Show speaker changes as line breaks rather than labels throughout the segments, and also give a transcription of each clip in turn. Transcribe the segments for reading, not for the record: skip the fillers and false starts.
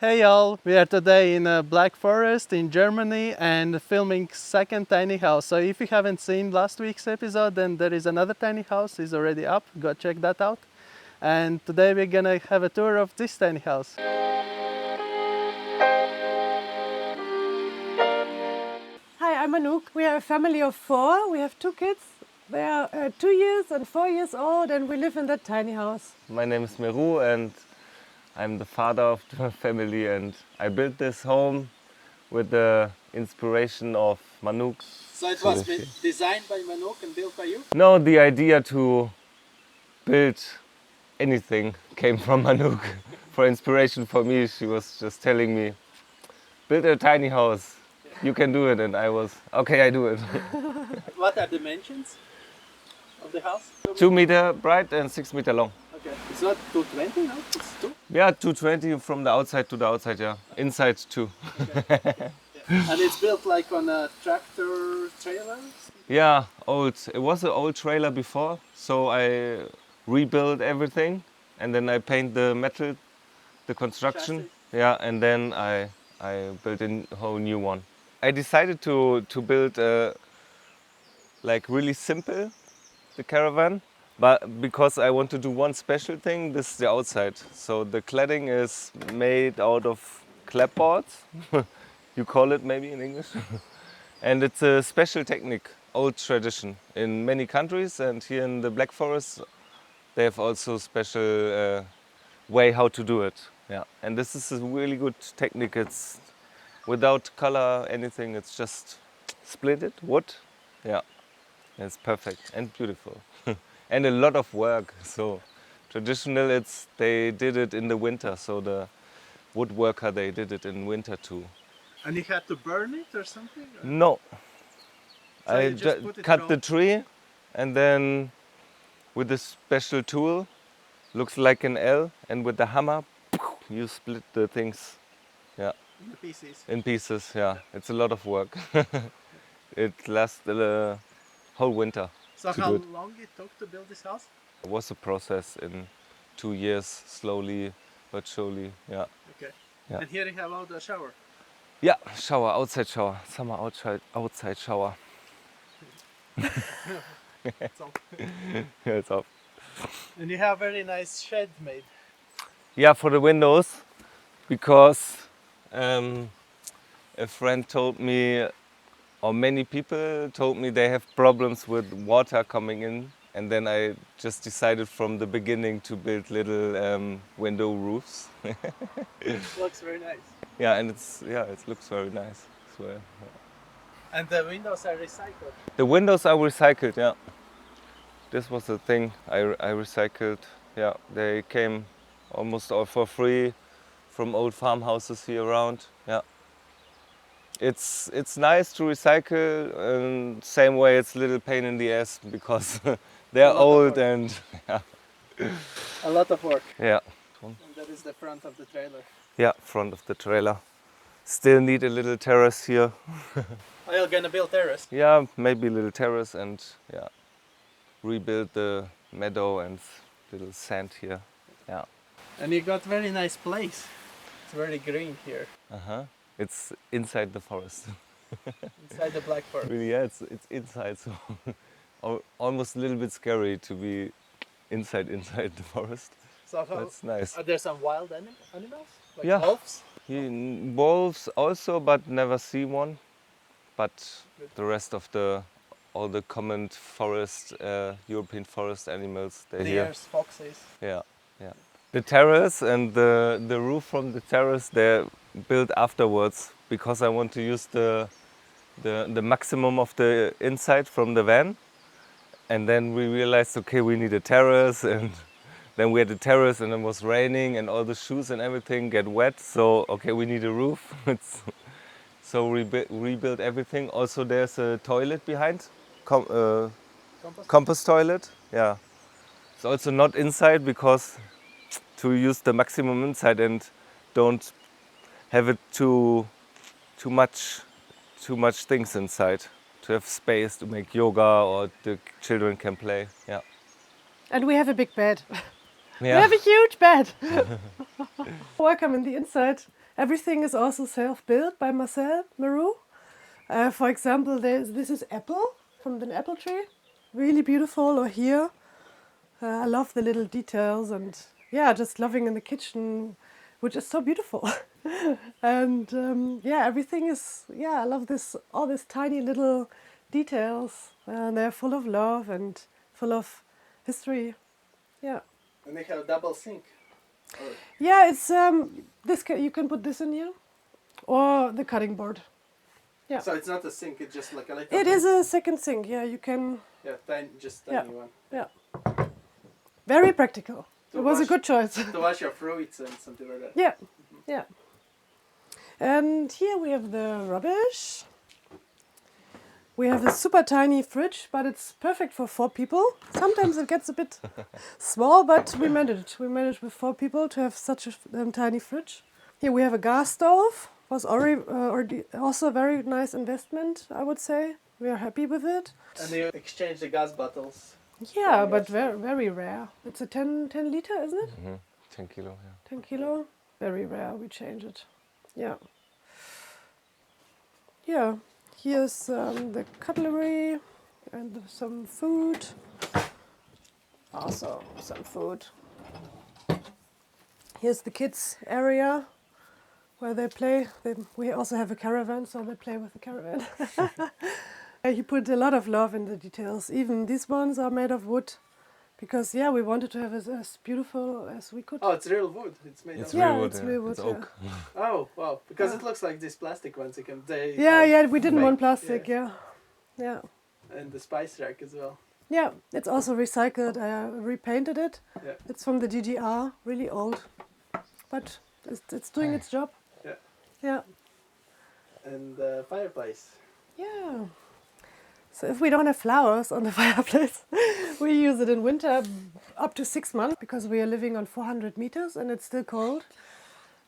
Hey y'all, we are today in Black Forest in Germany and filming second tiny house. So if you haven't seen last week's episode, then there is another tiny house, is already up. Go check that out. And today we're gonna have a tour of this tiny house.
Hi, I'm Anouk. We are a family of 4. We have 2 kids. They are 2 years and 4 years old, and we live in that tiny house.
My name is Meru and I'm the father of the family, and I built this home with the inspiration of Manuk.
So it was designed by Manuk and built by you?
No, the idea to build anything came from Manuk. For inspiration for me, she was just telling me, build a tiny house. You can do it, and I was, okay, I do it.
What are the dimensions of the house?
2 meter breadth and 6 meter long.
Okay, it's not 220, no? It's 2?
Yeah, 220 from the outside to the outside, yeah. Inside too.
Okay. And it's built like on a tractor trailer?
Yeah, old. It was an old trailer before, so I rebuilt everything, and then I paint the metal, the construction.
Chassis.
Yeah, and then I built a whole new one. I decided to build like really simple, the caravan, but because I want to do one special thing, this is the outside. So the cladding is made out of clapboards. You call it maybe in English. And it's a special technique, old tradition in many countries, and here in the Black Forest they have also special way how to do it. Yeah, and this is a really good technique. It's without color, anything. It's just split it, wood. Yeah, it's perfect and beautiful, and a lot of work. So traditional, they did it in the winter. So the woodworker, they did it in winter too.
And you had to burn it or something? Or?
No,
So
I
you just put it
cut
raw?
the tree, and then with a special tool, looks like an L, and with the hammer, you split the things, yeah,
In the pieces.
in pieces. Yeah, it's a lot of work. It lasts the whole winter.
So
to
how
do it.
long it took to build this house?
It was a process in 2 years, slowly but surely. Yeah,
Okay.
Yeah.
And here you have out the shower.
yeah. Shower, outside shower, summer outside shower.
So,
Yeah, it's up.
and you have very nice shed made.
Yeah, for the windows, because a friend told me, or many people told me they have problems with water coming in, and then I just decided from the beginning to build little window roofs.
Looks very nice.
Yeah, and it looks very nice as well.
And the windows are recycled.
The windows are recycled. Yeah, this was the thing I recycled. Yeah, they came almost all for free from old farmhouses here around. Yeah. It's nice to recycle, and same way it's a little pain in the ass because they're
A lot of
old
work.
and
A lot of work.
yeah,
And that is the front of the trailer.
yeah, front of the trailer. Still need a little terrace here.
Are you gonna build terrace?
Yeah, maybe a little terrace and yeah, rebuild the meadow and little sand here. Yeah.
And you got very nice place. It's very green here,
It's inside the forest.
inside the Black Forest.
Really, yeah, it's inside, so almost a little bit scary to be inside the forest.
So how,
That's nice.
are there some wild animals? Like
Yeah.
wolves?
Wolves also, but never see one. But the rest of all the common forest, European forest animals, they're here.
Deers, foxes.
Yeah, yeah. The terrace and the roof from the terrace, they're built afterwards because I want to use the maximum of the inside from the van. And then we realized, okay, we need a terrace, and then we had a terrace, and it was raining, and all the shoes and everything get wet. So okay, we need a roof. So rebuild everything. Also, there's a toilet behind, compost toilet. Yeah, it's also not inside because to use the maximum inside and don't have it too much things inside. To have space to make yoga or the children can play. Yeah.
And we have a big bed. We
Yeah.
have a huge bed. Welcome in the inside. Everything is also self-built by Marcel Maroux. For example, this is apple from the apple tree, really beautiful. Or here, I love the little details and yeah, just loving in the kitchen, which is so beautiful. And yeah, everything is I love this all these tiny little details. They're full of love and full of history. Yeah.
And they have double sink. Or
Yeah, it's you can put this in here, or the cutting board. Yeah.
So it's not a sink, it's just like a little.
It is a second sink. Yeah, you can.
Yeah, just
Yeah.
tiny one.
Yeah. Very practical.
To
It was a
wash-
good choice.
To wash your fruits and something like that.
Yeah. Yeah. And here we have the rubbish. We have a super tiny fridge, but it's perfect for 4 people. Sometimes it gets a bit small, but we managed. We managed with 4 people to have such a tiny fridge. Here we have a gas stove. Was already also a very nice investment, I would say. We are happy with it.
And you exchange the gas bottles.
Yeah,
From
but
your-
very rare. It's a 10 liter, isn't it?
10 kilo, yeah.
10 kilo. Very rare. We change it. Yeah. Yeah. Here's the cutlery and some food. Also some food. Here's the kids' area where they play. We also have a caravan, so they play with the caravan. He put a lot of love in the details. Even these ones are made of wood, because yeah, we wanted to have it as beautiful as we could.
Oh, it's real wood. It's made
It's
of.
Yeah,
real wood,
it's
yeah.
real wood,
It's
yeah.
oak.
Oh, wow. Because
Yeah.
it looks like these plastic ones. You can.
Yeah, we didn't
fake,
want plastic. Yeah, yeah,
And the spice rack as well.
yeah. It's also recycled. I repainted it.
Yeah.
It's from the DDR, really old, but it's doing its job.
Yeah.
Yeah.
And the fireplace.
Yeah. So if we don't have flowers on the fireplace, we use it in winter up to 6 months, because we are living on 400 meters and it's still cold.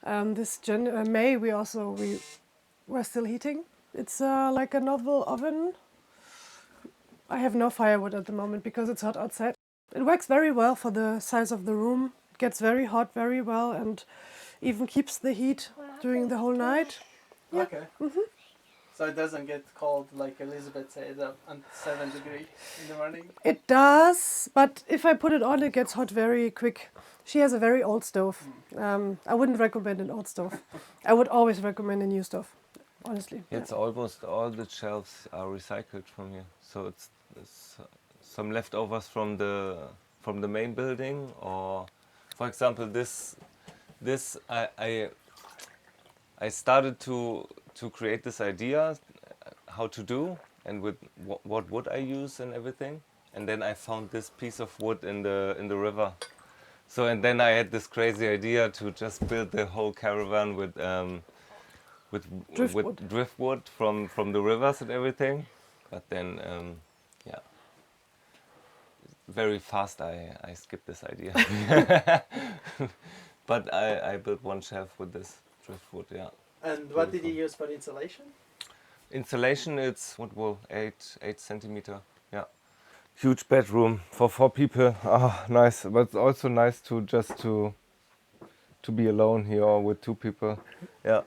This May we're still heating. It's like a novel oven. I have no firewood at the moment because it's hot outside. It works very well for the size of the room. It gets very hot very well and even keeps the heat during the whole night. Yeah.
Okay. So it doesn't get cold like Elizabeth said at 7 degrees in the morning.
It does, but if I put it on, it gets hot very quick. She has a very old stove. I wouldn't recommend an old stove. I would always recommend a new stove, honestly.
It's almost all the shelves are recycled from here. So it's some leftovers from the main building, or for example this I started to create this idea how to do, and with what wood I use and everything, and then I found this piece of wood in the river. So and then I had this crazy idea to just build the whole caravan with
Driftwood.
driftwood from the rivers and everything. But then yeah, very fast I skipped this idea. But I built one shelf with this driftwood, yeah.
And what did you use for insulation?
Installation, it's what will 8 centimeter, yeah. Huge bedroom for 4 people. Ah, nice. But it's also nice to just to be alone here or with 2 people. Yeah.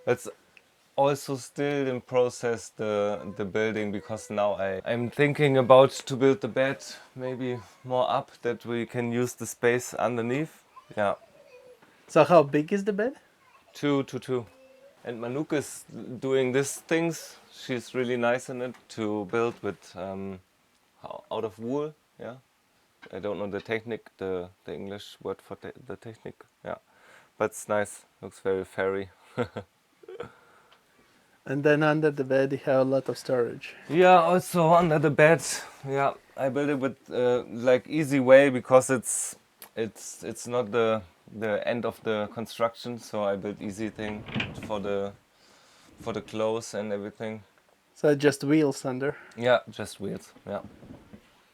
That's also still in process the building, because now I'm thinking about to build the bed maybe more up, that we can use the space underneath. Yeah.
So how big is the bed?
2 to 2. And Manouk is doing these things. She's really nice in it, to build with out of wool. Yeah, I don't know the technique, the English word for the technique. Yeah, but it's nice. Looks very fairy.
And then under the bed you have a lot of storage.
Yeah, also under the bed. Yeah, I built it with like easy way, because it's not the end of the construction, so I built easy thing for the clothes and everything.
So just wheels under.
Yeah, just wheels. Yeah,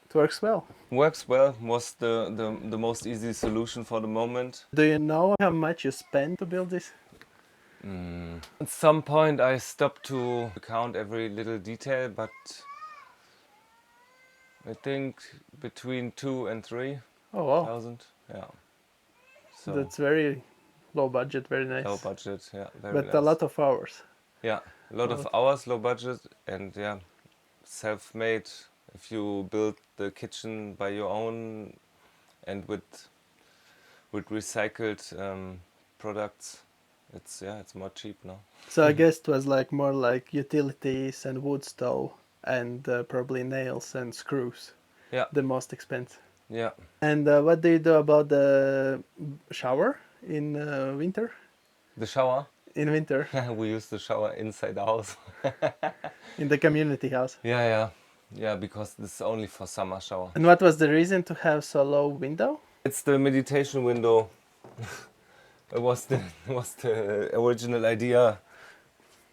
It works well.
works well. Was the most easy solution for the moment.
Do you know how much you spent to build this?
At some point I stopped to count every little detail, but I think between 2 and 3
Oh wow,
thousand. Yeah. So
that's very low budget, very nice.
Low budget, yeah, very
But
nice.
a lot of hours.
Yeah, a lot of hours, low budget, and yeah, self-made. If you build the kitchen by your own and with recycled products, it's more cheap now.
So I guess it was like more like utilities and wood stove and probably nails and screws.
Yeah,
The most expensive.
yeah.
And what do you do about the shower in winter?
The shower.
In winter,
We use the shower inside the house.
in the community house.
Yeah, because this is only for summer shower.
And what was the reason to have so low window?
It's the meditation window. It was the original idea.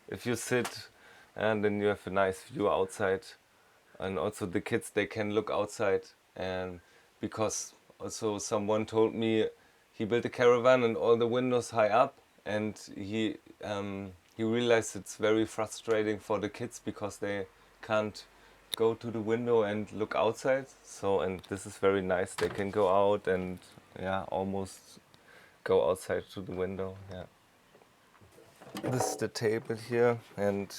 If you sit and then you have a nice view outside, and also the kids, they can look outside. And because also someone told me he built a caravan and all the windows high up, and he realized it's very frustrating for the kids because they can't go to the window and look outside. So, and this is very nice. They can go out and almost go outside to the window. Yeah. This is the table here, and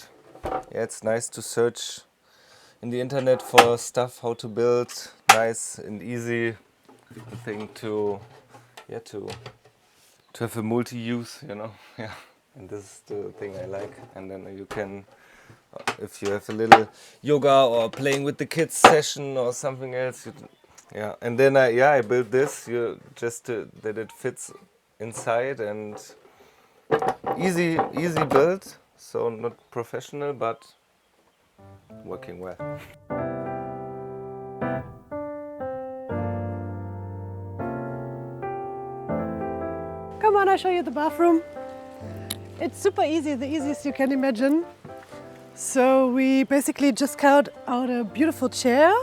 yeah, it's nice to search in the internet for stuff how to build. Nice and easy thing to have a multi-use, you know. Yeah. And this is the thing I like. And then you can, if you have a little yoga or playing with the kids session or something else, yeah. And then I built this just that it fits inside, and easy build. So not professional, but working well.
Come on, I'll show you the bathroom. It's super easy, the easiest you can imagine. So we basically just cut out a beautiful chair,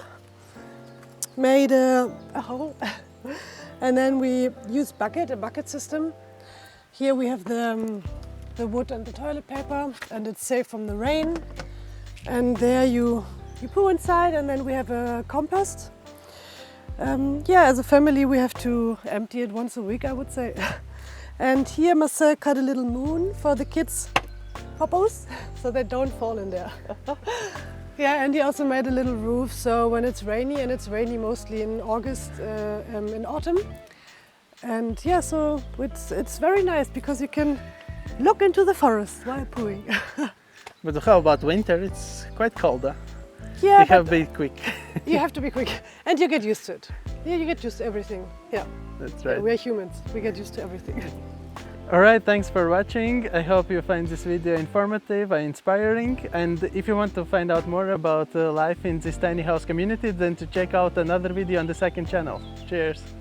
made a hole, and then we used a bucket system. Here we have the wood and the toilet paper, and it's safe from the rain. And there you poo inside, and then we have a compost. As a family we have to empty it once a week, I would say. And here Marcel cut a little moon for the kids' poppos, so they don't fall in there. Yeah, and he also made a little roof, so when it's rainy, and it's rainy mostly in August, in autumn. And yeah, so it's very nice because you can look into the forest while pooing.
But how about winter? It's quite cold, huh?
Yeah,
You have to be quick.
you have to be quick, and you get used to it. Yeah, you get used to everything. Yeah,
That's right.
we're humans. We get used to everything.
Alright, thanks for watching. I hope you find this video informative and inspiring. And if you want to find out more about life in this tiny house community, then to check out another video on the second channel. Cheers!